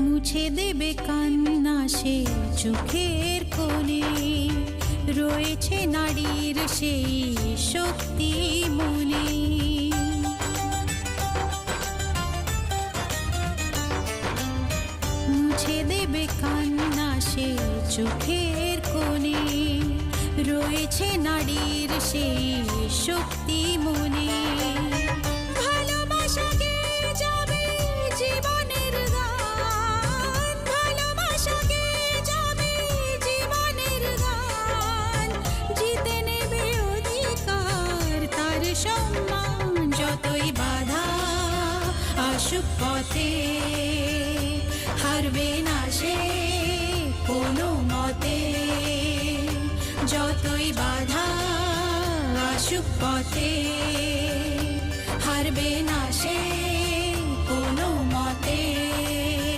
মুছে দেবে কান্না সে চোখের কোণে, রয়েছে নারীর সেই শক্তি মনে। মুছে দেবে কান্না সে চোখের কোণে, রয়েছে নারীর সেই শক্তি মনে। ভালোবাসাকে যাবে জীবনের গান, ভালোবাসাকে যাবে জীবনের গান, জিতে নেবে অধিকার তার সম্মান। যতই বাধা আসুক পথে, হারবে না সে কোনো মতে। যতই বাধা আসুক পথে, হারবে না সে